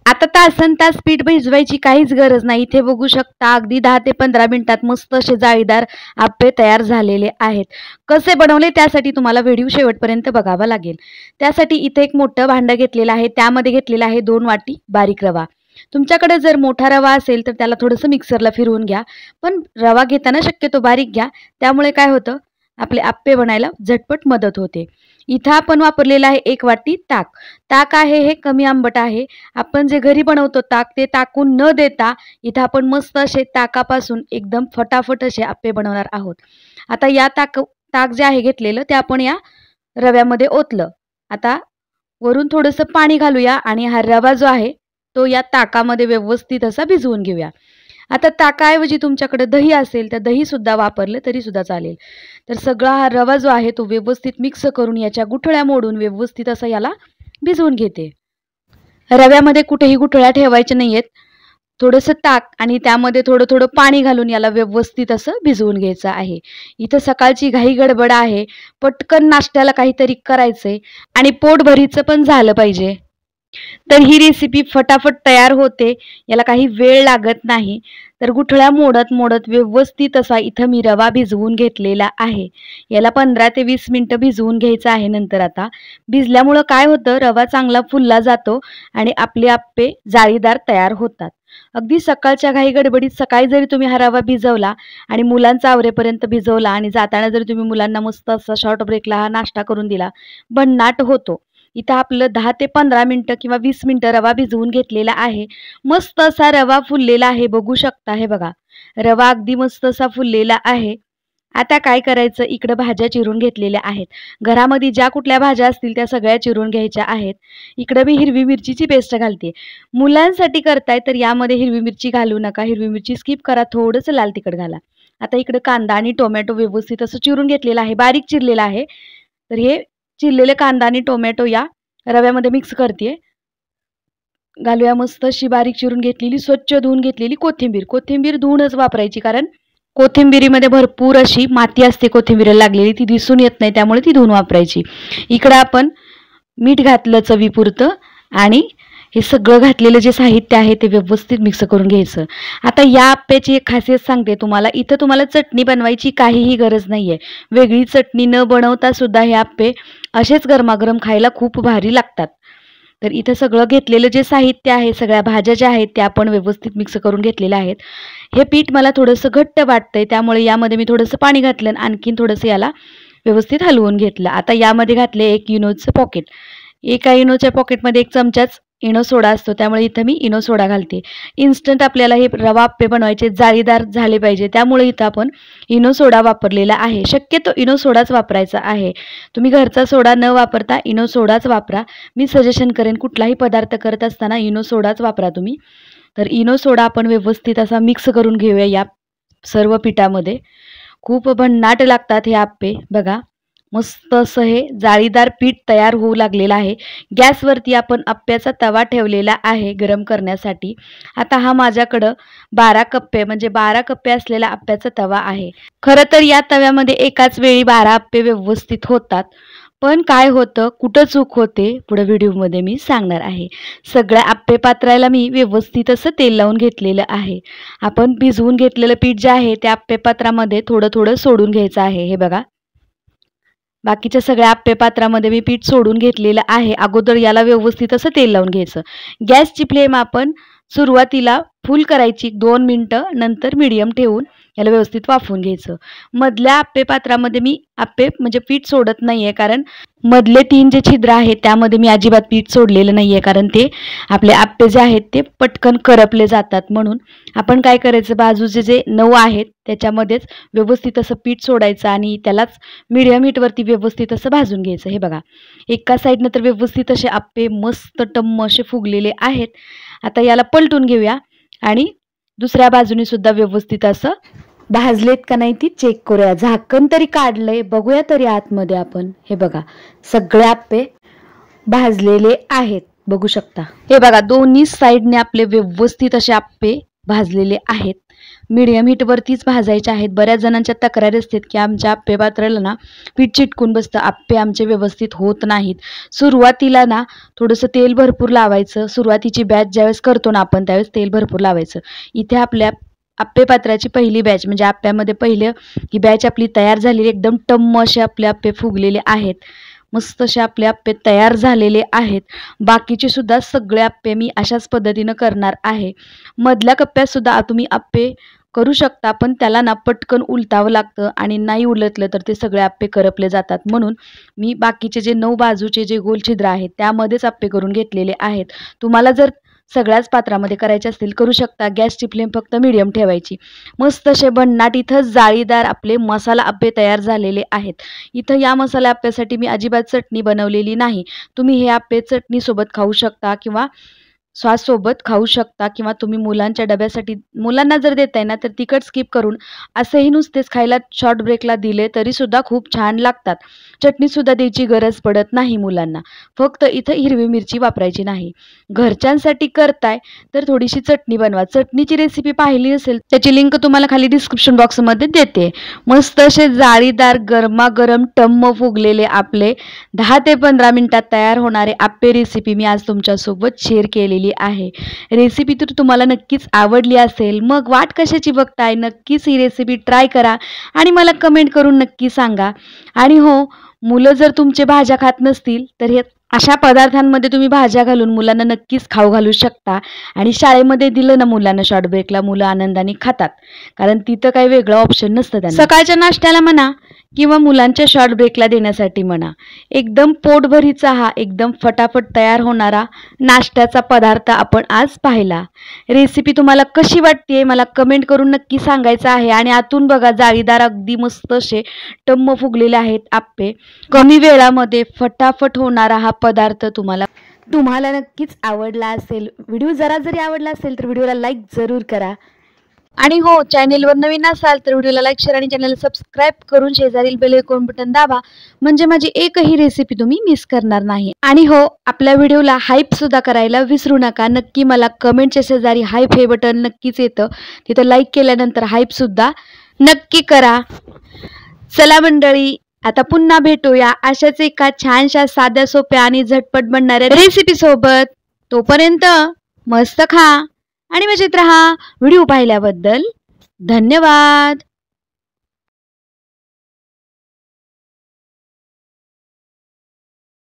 आता तासनतास पीठ भिजवायची काहीच गरज नाही। इथे बघू शकता अगदी 10 ते 15 मिनिटात मस्त असे जाळीदार आप्पे तयार झालेले आहेत। कसे बनवले त्यासाठी तुम्हाला व्हिडिओ शेवटपर्यंत बघावा लागेल। त्यासाठी इथे एक मोठं भांडं घेतलेलं आहे, त्यामध्ये घेतलेला आहे 2 वाटी बारीक रवा। तुमच्याकडे जर मोठा रवा असेल तर त्याला थोडंसं मिक्सरला फिरवून घ्या, पण रवा घेताना शक्यतो बारीक घ्या, त्यामुळे काय होतं आपले आप्पे बनायला झटपट मदत होते। इथं आपण वापरलेला आहे 1 वाटी ताक। ताक आहे हे कमी आंबट आहे। आपण जे घरी बनवतो ताक ते टाकून न देता इथं आपण मस्त असे ताकापासून एकदम फटाफट असे आप्पे बनवणार आहोत। आता या ताक जे आहे घेतलेलं ते आपण या रव्यामध्ये ओतलं। आता वरून थोडंसं पाणी घालूया आणि हा रवा जो आहे तो या ताकामध्ये व्यवस्थित असा भिजवून घेऊया। आता ताकाऐवजी तुमच्याकडे दही असेल तर दही सुद्धा वापरलं तरी सुद्धा चालेल। तर सगळा हा रवा जो आहे तो व्यवस्थित मिक्स करून याच्या गुठळ्या मोडून व्यवस्थित असा याला भिजवून घेते। रव्यामध्ये कुठेही गुठळ्या ठेवायच्या नाहीयेत। थोडंसं ताक आणि त्यामध्ये थोडं थोडं पाणी घालून याला व्यवस्थित असं भिजवून घ्यायचं आहे। इथं सकाळची घाई गडबड आहे, पटकन नाश्त्याला काहीतरी करायचंय आणि पोटभरीचं पण झालं पाहिजे, तर ही रेसिपी फटाफट तयार होते, याला काही वेळ लागत नाही। तर गुठळ्या मोडत मोडत व्यवस्थित असा इथं मी रवा भिजवून घेतलेला आहे। याला 15 ते 20 मिनिटं भिजवून घ्यायचं आहे। नंतर आता भिजल्यामुळं काय होतं रवा चांगला फुलला जातो आणि आपले आप्पे जाळीदार तयार होतात। अगदी सकाळच्या घाई गडबडीत सकाळी जरी तुम्ही हा रवा भिजवला आणि मुलांचा आवरेपर्यंत भिजवला आणि जाताना जरी तुम्ही मुलांना मस्त असा शॉर्ट ब्रेकला हा नाश्ता करून दिला, भन्नाट होतो। इथं आपलं 10 ते 15 मिनिटं किंवा 20 मिनिटं रवा भिजवून घेतलेला आहे। मस्त असा रवा फुललेला आहे, बघू शकता हे बघा, रवा अगदी मस्त असा फुललेला आहे। आता काय करायचं, इकडं भाज्या चिरून घेतलेल्या आहेत। घरामध्ये ज्या कुठल्या भाज्या असतील त्या सगळ्या चिरून घ्यायच्या आहेत। इकडं मी हिरवी मिरचीची पेस्ट घालते। मुलांसाठी करताय तर यामध्ये हिरवी मिरची घालू नका, हिरवी मिरची स्किप करा, थोडंसं लाल तिखट घाला। आता इकडं कांदा आणि टोमॅटो व्यवस्थित असं चिरून घेतलेला आहे, बारीक चिरलेला आहे। तर हे चिरलेले कांदा आणि टोमॅटो या रव्यामध्ये मिक्स करते। घालूया मस्त अशी बारीक चिरून घेतलेली स्वच्छ धुवून घेतलेली कोथिंबीर। कोथिंबीर धुवूनच वापरायची, कारण कोथिंबीरीमध्ये भरपूर अशी माती असते कोथिंबीरीला लागलेली, ती दिसून येत नाही, त्यामुळे ती धुवून वापरायची। इकडं आपण मीठ घातलं चवीपुरतं आणि हे सगळं घातलेलं जे साहित्य आहे ते व्यवस्थित मिक्स करून घ्यायचं। आता या आप्याची एक खासियत सांगते तुम्हाला, इथं तुम्हाला चटणी बनवायची काहीही गरज नाहीये। वेगळी चटणी न बनवता सुद्धा हे आप्पे असेच गरमागरम खायला खूप भारी लागतात। तर इथं सगळं घेतलेलं जे साहित्य आहे, सगळ्या भाज्या ज्या आहेत त्या आपण व्यवस्थित मिक्स करून घेतलेल्या आहेत। हे पीठ मला थोडंसं घट्ट वाटतंय, त्यामुळे यामध्ये मी थोडंसं पाणी घातलं आणि आणखीन थोडंसं याला व्यवस्थित हलवून घेतलं। आता यामध्ये घातले 1 इनोचं पॉकेट। एका इनोच्या पॉकेटमध्ये 1 चमचाच इनो सोडा असतो, त्यामुळे इथं मी इनो सोडा घालते। इन्स्टंट आपल्याला हे रवा आप्पे बनवायचे जाळीदार झाले पाहिजे, त्यामुळे इथं आपण इनो सोडा वापरलेला आहे। शक्यतो इनो सोडाच वापरायचा आहे। तुम्ही घरचा सोडा न वापरता इनो सोडाच वापरा। मी सजेशन करेन कुठलाही पदार्थ करत असताना इनो सोडाच वापरा तुम्ही। तर इनो सोडा आपण व्यवस्थित असा मिक्स करून घेऊया या सर्व पिठामध्ये। खूप भन्नाट लागतात हे आप्पे, बघा मस्त असं हे जाळीदार पीठ तयार होऊ लागलेलं आहे। गॅसवरती आपण आप्याचा तवा ठेवलेला आहे गरम करण्यासाठी। आता हा माझ्याकडं 12 कप्पे म्हणजे 12 कप्पे असलेला आप्याचा तवा आहे। खरं तर या तव्यामध्ये एकाच वेळी 12 आप्पे व्यवस्थित होतात, पण काय होतं कुठं चूक होते पुढे व्हिडिओमध्ये मी सांगणार आहे। सगळ्या आप्पे पात्राला मी व्यवस्थित असं तेल लावून घेतलेलं आहे। आपण भिजवून घेतलेलं पीठ जे आहे त्या आप्पे पात्रामध्ये थोडं थोडं सोडून घ्यायचं आहे। हे बघा, बाकीच्या सगळ्या आप्पे पात्रामध्ये मी पीठ सोडून घेतलेलं आहे। अगोदर याला व्यवस्थित असं तेल लावून घ्यायचं। गॅसची फ्लेम आपण सुरुवातीला फुल करायची 2 मिनिटं, नंतर मीडियम ठेवून याला व्यवस्थित वाफवून घ्यायचं। मधल्या आप्पे पात्रामध्ये मी आप्पे म्हणजे पीठ सोडत नाहीये, कारण मधले 3 जे छिद्र आहेत त्यामध्ये मी अजिबात पीठ सोडलेलं नाहीये, कारण ते आपले आप्पे जे आहेत ते पटकन करपले जातात। म्हणून आपण काय करायचं, बाजूचे जे 9 आहेत त्याच्यामध्येच व्यवस्थित असं पीठ सोडायचं आणि त्यालाच मीडियम हीटवरती व्यवस्थित असं भाजून घ्यायचं। हे बघा, एका साईडनं तर व्यवस्थित असे आप्पे मस्त टम्म असे फुगलेले आहेत। आता याला पलटून घेऊया आणि दुसऱ्या बाजूने सुद्धा व्यवस्थित असं भाजलेत का नाही ती चेक करूया। झाकण तरी काढलंय, बघूया तरी आतमध्ये आपण। हे बघा, सगळे आप्पे भाजलेले आहेत, बघू शकता। हे बघा, दोन्ही साईडने आपले व्यवस्थित असे आप्पे भाजलेले आहेत। मीडियम हीटवरतीच भाजायचे आहेत. बऱ्याच जणांच्या तक्रारी असतात की आमच्या आप्पे पात्राला ना पीठ चिटकून बसतं, आप्पे आमचे व्यवस्थित होत नाहीत. सुरुवातीला ना थोडंसं तेल भरपूर लावायचं. सुरुवातीची बॅच ज्यावेळेस करतो ना आपण त्यावेळेस तेल भरपूर लावायचं. इथे आपल्या आप्पे पात्राची पहिली बॅच म्हणजे आप्प्यामध्ये पहिलं ही बॅच आपली तयार झालेली, एकदम टम्म असे आपले आप्पे फुगलेले आहेत. मस्त असे आपले आप्पे तयार झालेले आहेत. बाकीचे सुद्धा सगळे आप्पे मी अशाच पद्धतीनं करणार आहे. मधल्या कप्प्यात सुद्धा तुम्ही आप्पे करू शकता, पण त्याला ना पटकन उलटावं लागतं आणि नाही उलटलं तर ते सगळे आप्पे करपले जातात. म्हणून मी बाकीचे जे 9 बाजूचे जे गोल छिद्र आहेत त्यामध्येच आप्पे करून घेतलेले आहेत. तुम्हाला जर सगळ्याच पात्रामध्ये करायचे असतील करू शकता. गॅसची फ्लेम फक्त मीडियम ठेवायची. मस्त असे भन्नाट इथं जाळीदार आपले मसाला आप्पे तयार झालेले आहेत. इथं या मसाला आप्प्यासाठी मी अजिबात चटणी बनवलेली नाही. तुम्ही हे आप्पे चटणीसोबत खाऊ शकता किंवा सॉससोबत खाऊ शकता किंवा तुम्ही मुलांच्या डब्यासाठी मुलांना जर देताय ना तर तिखट स्किप करून असेही नुसतेच खायला शॉर्ट ब्रेकला दिले तरीसुद्धा खूप छान लागतात. चटणीसुद्धा द्यायची गरज पडत नाही मुलांना. फक्त इथं हिरवी मिरची वापरायची नाही. घरच्यांसाठी करताय तर थोडीशी चटणी बनवा. चटणीची रेसिपी पाहिली असेल त्याची लिंक तुम्हाला खाली डिस्क्रिप्शन बॉक्समध्ये देते. मस्त असे जाळीदार गरमागरम टम्म फुगलेले आपले 10 ते 15 मिनिटात तयार होणारे आप्पे रेसिपी मी आज तुमच्यासोबत शेअर केलेली आहे. रेसिपी तर तुम्हाला नक्कीच आवडली असेल. मग वाट कशाची बघताय? नक्कीच ही रेसिपी ट्राय करा आणि मला कमेंट करून नक्की सांगा. आणि हो, मुलं जर तुमचे भाज्या खात नसतील तर हे अशा पदार्थांमध्ये तुम्ही भाज्या घालून मुलांना नक्कीच खाऊ घालू शकता. आणि शाळेमध्ये दिलं ना मुलांना शॉर्ट ब्रेकला, मुलं आनंदाने खातात, कारण तिथं काही वेगळं ऑप्शन नसतं त्यांना. सकाळच्या नाश्त्याला म्हणा किंवा मुलांच्या शॉर्ट ब्रेकला देण्यासाठी म्हणा, एकदम पोटभरीचा हा एकदम फटाफट तयार होणारा नाश्त्याचा पदार्थ आपण आज पाहिला. रेसिपी तुम्हाला कशी वाटते मला कमेंट करून नक्की सांगायचं आहे. आणि आतून बघा जाळीदार अगदी मस्त असे टम्म फुगलेले आहेत आप्पे. कमी वेळामध्ये फटाफट होणारा हा पदार्थ तुम्हाला नक्कीच आवडला असेल. व्हिडिओ जरी आवडला असेल तर व्हिडिओला लाईक जरूर करा. आणि हो, चॅनेलवर नवीन असाल तर व्हिडिओला लाईक, शेअर आणि चॅनलला सबस्क्राईब करून शेजारील बेल आयकॉन बटन दाबा, म्हणजे माझी एकही रेसिपी तुम्ही मिस करणार नाही. आणि हो, आपल्या व्हिडिओला हाईप सुद्धा करायला विसरू नका. नक्की मला कमेंटच्या शेजारी हाईप हे बटन नक्कीच येतं, तिथं लाईक केल्यानंतर हाईप सुद्धा नक्की करा. चला मंडळी, आता पुन्हा भेटूया अशाच एका छानशा साध्या सोप्या आणि झटपट बनणाऱ्या रेसिपी सोबत. तोपर्यंत मस्त खा आणि मजेत राहा. व्हिडिओ पाहिल्याबद्दल धन्यवाद.